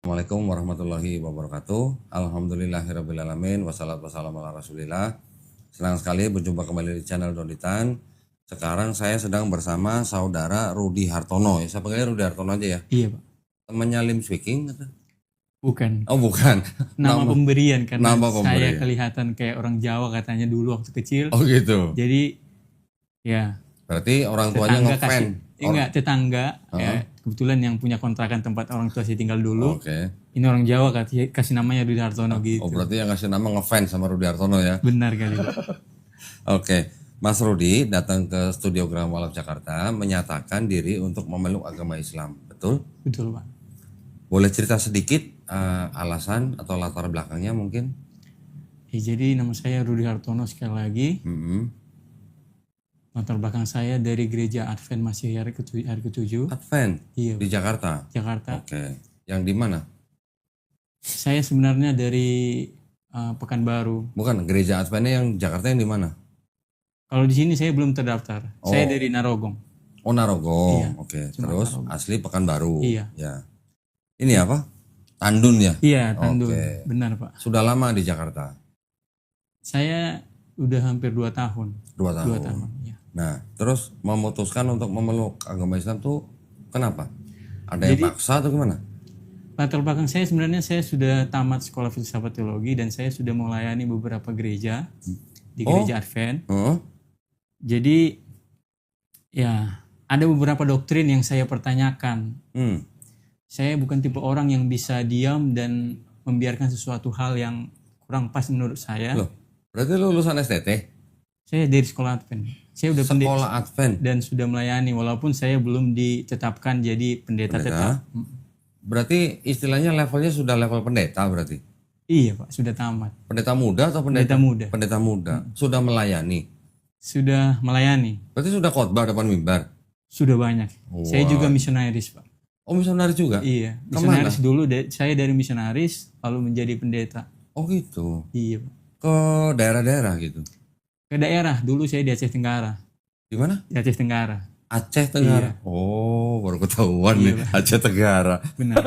Assalamualaikum warahmatullahi wabarakatuh. Alhamdulillahirrabbilalamin. Wassalatu wassalamu ala rasulillah. Senang sekali berjumpa kembali di channel Donitan. Sekarang saya sedang bersama saudara Rudi Hartono. Saya panggilnya Rudi Hartono aja ya. Iya Pak, Temannya Lim Speaking. bukan. Oh bukan. Nama pemberian karena nama saya pemberian. kelihatan kayak orang Jawa katanya dulu waktu kecil. Oh gitu. Jadi ya Berarti orang tuanya ngefan. enggak tetangga. Kebetulan yang punya kontrakan tempat orang tua saya tinggal dulu. Oke. Ini orang Jawa kasih namanya Rudi Hartono gitu. Oh berarti yang ngasih nama ngefans sama Rudi Hartono ya. Benar kali Pak. Oke. Mas Rudi datang ke Studio Graham Walaf Jakarta menyatakan diri untuk memeluk agama Islam. Betul? Betul Pak. Boleh cerita sedikit alasan atau latar belakangnya mungkin? Jadi nama saya Rudi Hartono sekali lagi. Latar belakang saya dari gereja Advent Masih hari ke-7. Advent Iya, di Jakarta. Jakarta. Oke. Yang di mana? Saya sebenarnya dari Pekanbaru. Bukan gereja Adventnya yang Jakarta yang di mana? Kalau di sini saya belum terdaftar. Saya dari Narogong. Oh Narogong. Iya, Oke. cuma Terus Narogong. asli Pekanbaru. Iya. Ya. Ini apa? Tandun ya? Iya, Tandun. Oke. Benar Pak. Sudah lama di Jakarta? Saya udah hampir 2 tahun. 2 tahun. 2 tahun, ya. Nah, terus memutuskan untuk memeluk agama Islam tuh kenapa? Ada yang paksa atau gimana? Latar belakang saya sebenarnya saya sudah tamat sekolah filsafat teologi dan saya sudah melayani beberapa gereja di gereja Advent. Oh? Jadi ya ada beberapa doktrin yang saya pertanyakan. Saya bukan tipe orang yang bisa diam dan membiarkan sesuatu hal yang kurang pas menurut saya. Loh, berarti lu lulusan STT? Saya dari sekolah Advent. Saya udah Sekolah Advent? dan sudah melayani walaupun saya belum ditetapkan jadi pendeta tetap. Berarti istilahnya levelnya sudah level pendeta berarti? Iya Pak, sudah tamat. Pendeta muda atau pendeta? Pendeta muda. Pendeta muda. Sudah melayani? Sudah melayani. Berarti sudah khotbah depan mimbar? Sudah banyak. Saya juga misionaris Pak. Oh misionaris juga? Iya, misionaris dulu. Saya dari misionaris lalu menjadi pendeta. Oh gitu? Iya Pak. Ke daerah-daerah gitu? Ke daerah, dulu saya di Aceh Tenggara. Di mana? Di Aceh Tenggara. Aceh Tenggara? Iya. Oh baru ketahuan nih Aceh Tenggara. Benar.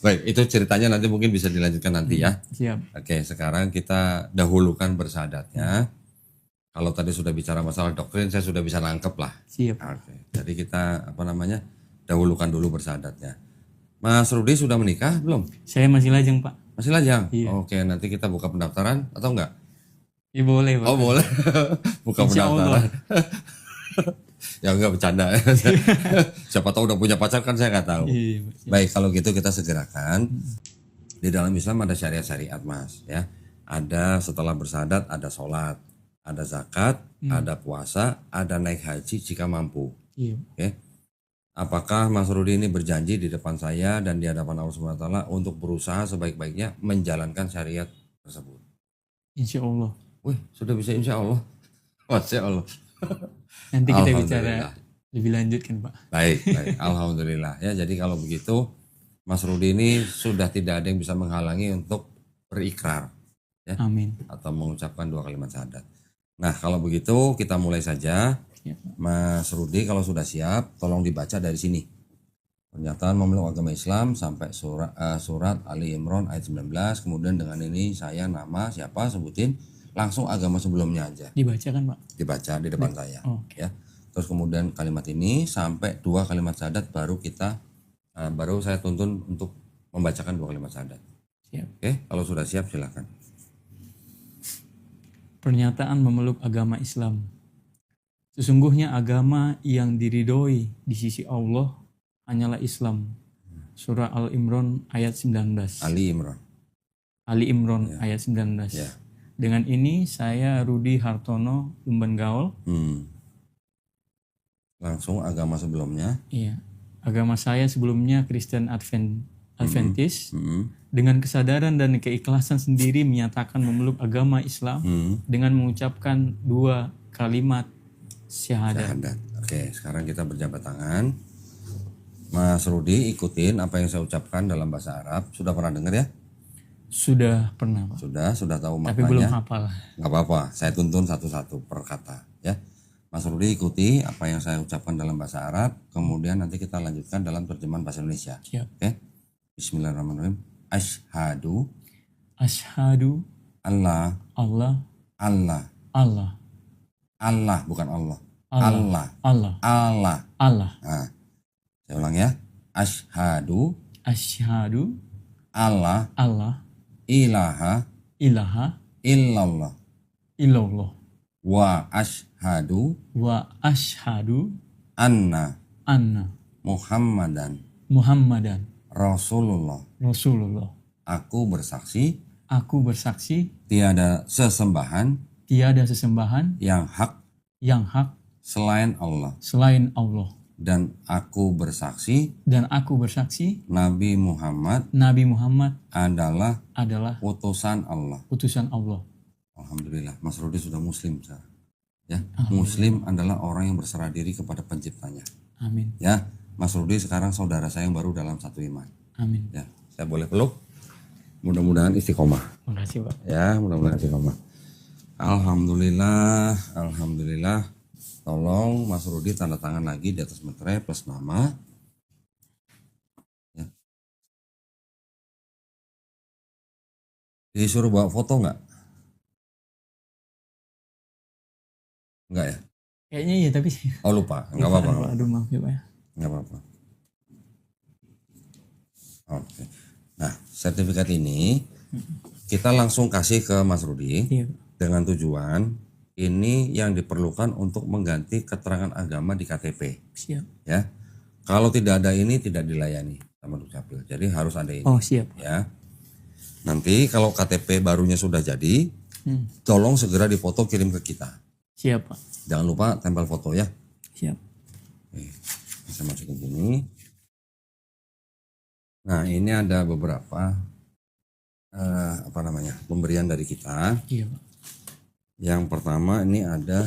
Baik, itu ceritanya nanti mungkin bisa dilanjutkan nanti ya. Siap. Oke, sekarang kita dahulukan bersahadatnya. Kalau tadi sudah bicara masalah doktrin, saya sudah bisa nangkep lah. Siap. Oke, jadi kita dahulukan dulu bersahadatnya. Mas Rudi sudah menikah belum? Saya masih lajang Pak. Masih lajang? Iya. Oke, nanti kita buka pendaftaran atau enggak? Ya boleh Pak. Oh boleh, buka Insya pendaftaran. Ya enggak bercanda. Siapa tahu udah punya pacar kan saya nggak tahu. Iya, Pak. Baik, kalau gitu kita segerakan. Di dalam Islam ada syariat-syariat Mas ya. Ada setelah bersahadat ada sholat, ada zakat, ada puasa, ada naik haji jika mampu. Iya. Oke. Apakah Mas Rudi ini berjanji di depan saya dan di hadapan Allah Subhanahu wa taala untuk berusaha sebaik-baiknya menjalankan syariat tersebut? Insya Allah. Wih, sudah bisa insya Allah. Masya Allah. Nanti kita bicara Alhamdulillah. lebih lanjut kan Pak. Baik, baik. Alhamdulillah ya. Jadi kalau begitu Mas Rudi ini sudah tidak ada yang bisa menghalangi untuk berikrar ya, Amin. atau mengucapkan 2 kalimat syahadat. Nah, kalau begitu kita mulai saja. Siap. Mas Rudi kalau sudah siap, tolong dibaca dari sini. Pernyataan memeluk agama Islam sampai surat Ali Imran ayat 19. Kemudian dengan ini saya nama siapa sebutin, langsung agama sebelumnya aja. Dibaca kan Pak? Dibaca di depan saya. Oke. Ya. Terus kemudian kalimat ini sampai 2 kalimat syahadat baru saya tuntun untuk membacakan 2 kalimat syahadat. Siap. Oke, kalau sudah siap silakan. Pernyataan memeluk agama Islam. Sesungguhnya agama yang diridhoi di sisi Allah hanyalah Islam. Surah Al-Imran ayat 19. Ali Imran. Ali Imran ayat 19. Ya. Dengan ini saya Rudi Hartono Lumban Gaul. Langsung agama sebelumnya. Iya. Agama saya sebelumnya Kristen Adventis. Dengan kesadaran dan keikhlasan sendiri menyatakan memeluk agama Islam dengan mengucapkan 2 kalimat syahadat. Oke, sekarang kita berjabat tangan. Mas Rudi ikutin apa yang saya ucapkan dalam bahasa Arab. Sudah pernah dengar ya? Sudah pernah Pak. Sudah tahu maknanya. Tapi belum hafal. Nggak apa-apa, saya tuntun satu-satu per kata ya. Mas Rudi ikuti apa yang saya ucapkan dalam bahasa Arab, kemudian nanti kita lanjutkan dalam terjemahan bahasa Indonesia. Siap. Oke. Bismillahirrahmanirrahim. Asyhadu Asyhadu Allah Allah Allah Allah Allah bukan Allah. Allah Allah Allah Allah. Allah. Nah, saya ulang ya. Asyhadu Asyhadu Allah Allah ilaha ilaha illallah illallah wa asyhadu wa asyhadu anna anna Muhammadan Muhammadan Rasulullah. Rasulullah. Aku bersaksi Aku bersaksi tiada sesembahan tiada sesembahan yang hak yang hak selain Allah, selain Allah, dan aku bersaksi dan aku bersaksi Nabi Muhammad Nabi Muhammad adalah adalah utusan Allah. utusan Allah. Alhamdulillah, Mas Rudi sudah muslim sekarang. Ya, muslim adalah orang yang berserah diri kepada penciptanya. Amin. Ya, Mas Rudi sekarang saudara saya yang baru dalam satu iman. Amin. Ya, saya boleh peluk. Mudah-mudahan istiqomah. Makasih Pak. Ya, mudah-mudahan istiqomah. Alhamdulillah, alhamdulillah. Tolong Mas Rudi tanda tangan lagi di atas materai plus nama. Ya. Disuruh bawa foto nggak? Nggak ya? Kayaknya iya tapi Oh lupa, nggak apa-apa. nggak apa-apa. Aduh maaf ya Pak ya. Nggak apa-apa. Oke. Nah, sertifikat ini kita langsung kasih ke Mas Rudi Iya Pak. dengan tujuan ini yang diperlukan untuk mengganti keterangan agama di KTP. Siap. Ya, kalau tidak ada ini tidak dilayani sama Dukcapil. Jadi harus ada ini. Oh siap. Ya, nanti kalau KTP barunya sudah jadi, tolong segera difoto kirim ke kita. Siap Pak. Jangan lupa tempel foto ya. Siap. Oke, saya masukin sini. Nah, ini ada beberapa pemberian dari kita. Iya Pak. Yang pertama ini ada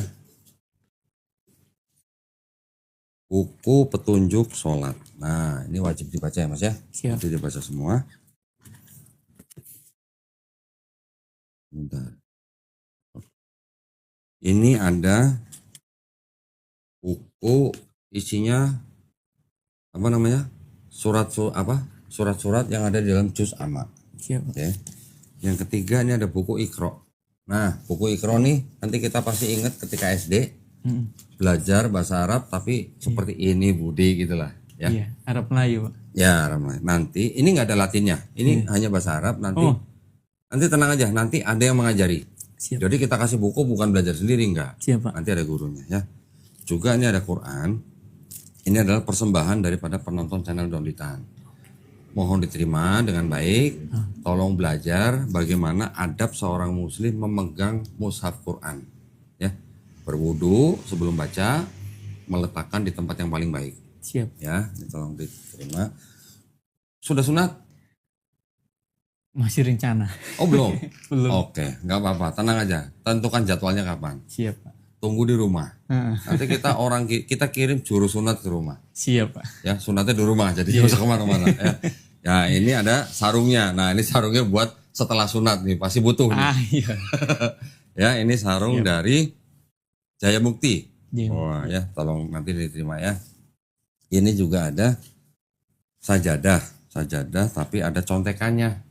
buku petunjuk sholat. Nah, ini wajib dibaca ya Mas ya. Siap. Wajib dibaca semua. Bentar. Ini ada buku isinya surat-surat yang ada di dalam juz amma. Siap Pak. Oke. Yang ketiga ini ada buku Iqra. Nah, buku Iqra nih nanti kita pasti ingat ketika SD belajar bahasa Arab tapi seperti ini Budi gitulah ya. Iya. Arab Melayu Pak. Ya, Arab Melayu. Nanti ini nggak ada Latinnya. Ini hanya bahasa Arab. Nanti Oh. nanti tenang aja. Nanti ada yang mengajari. Siap. Jadi kita kasih buku bukan belajar sendiri enggak. Siap Pak. Nanti ada gurunya ya. Juga ini ada Quran. Ini adalah persembahan daripada penonton channel Donditan. Mohon diterima dengan baik. Tolong belajar bagaimana adab seorang muslim memegang mushaf Quran. Ya. Berwudu sebelum baca, meletakkan di tempat yang paling baik. Siap. Ya, ini tolong diterima. Sudah sunat? Masih rencana. Oh belum? Belum. Oke, nggak apa-apa. Tenang aja. Tentukan jadwalnya kapan. Siap Pak. Tunggu di rumah. Nanti kita kirim juru sunat ke rumah. Siap Pak. Ya, sunatnya di rumah. Jadi nggak usah kemana-mana. Ya. Ya, ini ada sarungnya. Nah, ini sarungnya buat setelah sunat nih. Pasti butuh nih. Ah iya. Ya, ini sarung dari Jaya Mukti. Jaya Wah, ya, tolong nanti diterima ya. Ini juga ada sajadah tapi ada contekannya.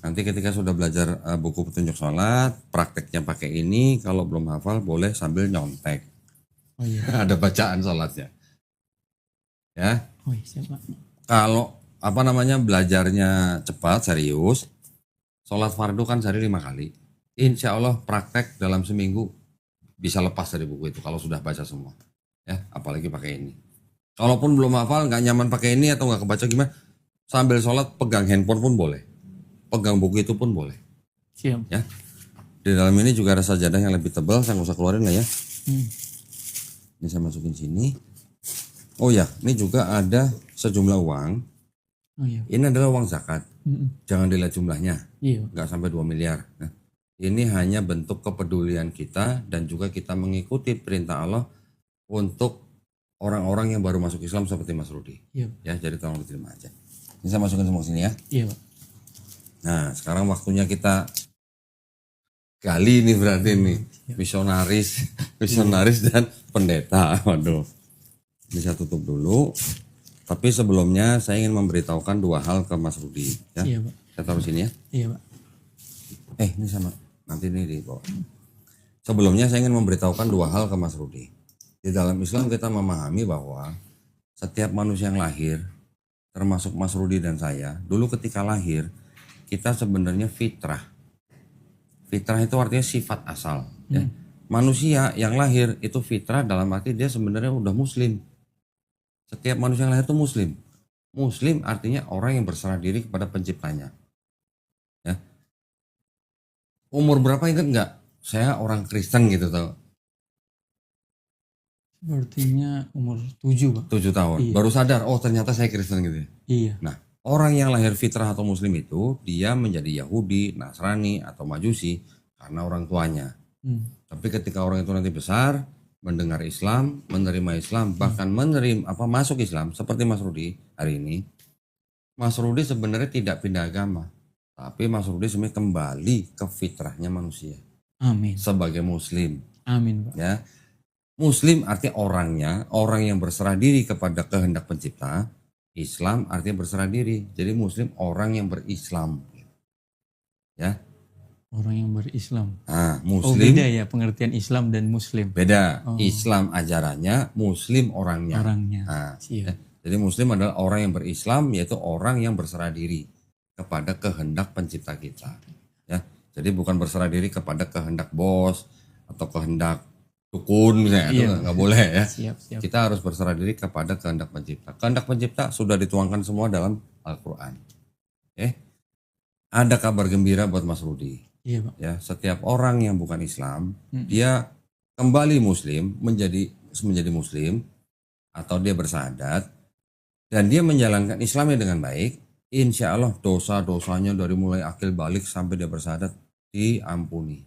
Nanti ketika sudah belajar buku petunjuk sholat, prakteknya pakai ini. Kalau belum hafal boleh sambil nyontek. Oh iya. Ada bacaan sholatnya. Ya, Oh iya siap Pak. kalau belajarnya cepat, serius, sholat fardu kan sehari 5 kali. Insya Allah praktek dalam seminggu bisa lepas dari buku itu kalau sudah baca semua. Ya, apalagi pakai ini. Kalaupun belum hafal, nggak nyaman pakai ini atau nggak kebaca gimana, sambil sholat pegang handphone pun boleh. Pegang buku itu pun boleh. Siap. Ya. Di dalam ini juga ada sajadah yang lebih tebal, saya nggak usah keluarin lah ya. Ini saya masukin sini. Oh ya, ini juga ada sejumlah uang. Oh iya. Ini adalah uang zakat. Jangan dilihat jumlahnya, Iya. nggak sampai 2 miliar. Nah, ini hanya bentuk kepedulian kita dan juga kita mengikuti perintah Allah untuk orang-orang yang baru masuk Islam seperti Mas Rudi. Iya. Ya, jadi tolong diterima aja. Ini saya masukin semua sini ya. Iya Pak. Nah, sekarang waktunya kita gali nih berarti nih. Misionaris dan pendeta. Waduh. Ini saya tutup dulu. Tapi sebelumnya saya ingin memberitahukan dua hal ke Mas Rudi. Ya. Iya Pak. Saya taruh sini ya. Iya Pak. Ini sama. Nanti ini di bawah. Sebelumnya saya ingin memberitahukan dua hal ke Mas Rudi. Di dalam Islam kita memahami bahwa setiap manusia yang lahir, termasuk Mas Rudi dan saya, dulu ketika lahir, kita sebenarnya fitrah. Fitrah itu artinya sifat asal. Ya. Manusia yang lahir itu fitrah dalam arti dia sebenarnya udah muslim. Setiap manusia yang lahir itu muslim. Muslim artinya orang yang berserah diri kepada penciptanya. Ya. Umur berapa ingat nggak? Saya orang Kristen gitu tau. Sepertinya umur 7 Pak. 7 tahun. Iya. Baru sadar, oh ternyata saya Kristen gitu ya. Iya. Nah, orang yang lahir fitrah atau muslim itu dia menjadi Yahudi, Nasrani atau Majusi karena orang tuanya. Tapi ketika orang itu nanti besar, mendengar Islam, menerima Islam, bahkan masuk Islam seperti Mas Rudi hari ini. Mas Rudi sebenarnya tidak pindah agama, tapi Mas Rudi sebenarnya kembali ke fitrahnya manusia. Amin. Sebagai muslim. Amin Pak. Ya. Muslim artinya orangnya, orang yang berserah diri kepada kehendak pencipta. Islam artinya berserah diri. Jadi muslim orang yang berislam. Ya. Orang yang berislam. Nah, Oh muslim beda ya pengertian Islam dan Muslim. beda. Oh. Islam ajarannya, muslim orangnya. Orangnya. Nah, Siap. jadi muslim adalah orang yang berislam, yaitu orang yang berserah diri kepada kehendak pencipta kita. Ya. Jadi bukan berserah diri kepada kehendak bos atau kehendak dukun misalnya, itu nggak boleh ya. Siap. Kita harus berserah diri kepada kehendak pencipta. Kehendak pencipta sudah dituangkan semua dalam Al-Quran. Ada kabar gembira buat Mas Rudi. Iya Pak. Ya, setiap orang yang bukan Islam, dia kembali Muslim, menjadi Muslim, atau dia bersyahadat, dan dia menjalankan Islamnya dengan baik, insya Allah dosa-dosanya dari mulai akil balik sampai dia bersyahadat diampuni,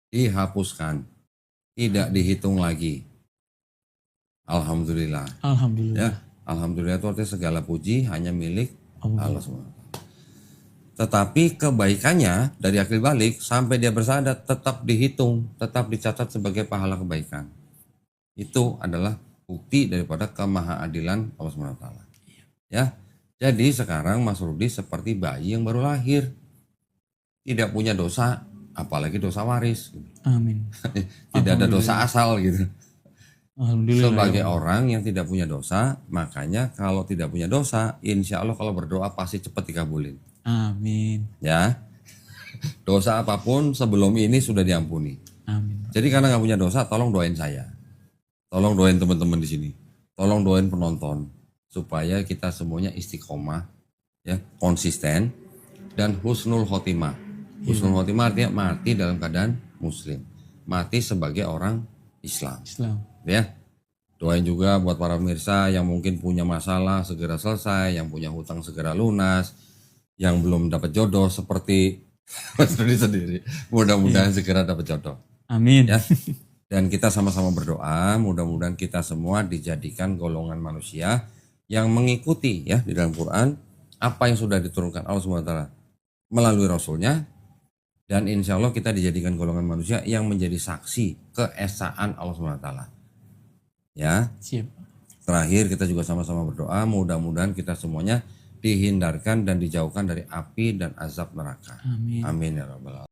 dihapuskan, tidak dihitung lagi. Alhamdulillah. Alhamdulillah. Ya, alhamdulillah itu artinya segala puji hanya milik Allah SWT. Tetapi kebaikannya dari akil balik sampai dia bersyahadat tetap dihitung, tetap dicatat sebagai pahala kebaikan. Itu adalah bukti daripada kemahaadilan Allah SWT. Ya, jadi sekarang Mas Rudi seperti bayi yang baru lahir, tidak punya dosa, apalagi dosa waris. Amin. Tidak ada dosa asal gitu. Alhamdulillah. Sebagai orang yang tidak punya dosa, makanya kalau tidak punya dosa, insya Allah kalau berdoa pasti cepat dikabulin. Amin. Ya, dosa apapun sebelum ini sudah diampuni. Amin. Jadi karena nggak punya dosa, tolong doain saya, tolong doain teman-teman di sini, tolong doain penonton supaya kita semuanya istiqomah, ya, konsisten dan husnul khotimah. Husnul khotimah artinya mati dalam keadaan muslim, mati sebagai orang Islam. Ya, doain juga buat para pemirsa yang mungkin punya masalah segera selesai, yang punya hutang segera lunas, yang belum dapat jodoh seperti Mas Rudi sendiri, mudah-mudahan segera dapat jodoh. Amin. Ya. Dan kita sama-sama berdoa, mudah-mudahan kita semua dijadikan golongan manusia yang mengikuti ya di dalam Quran apa yang sudah diturunkan Allah SWT melalui Rasulnya, dan insya Allah kita dijadikan golongan manusia yang menjadi saksi keesaan Allah SWT. Ya. Siap. Terakhir kita juga sama-sama berdoa, mudah-mudahan kita semuanya dihindarkan dan dijauhkan dari api dan azab neraka. Amin. Amin ya rabbal alamin.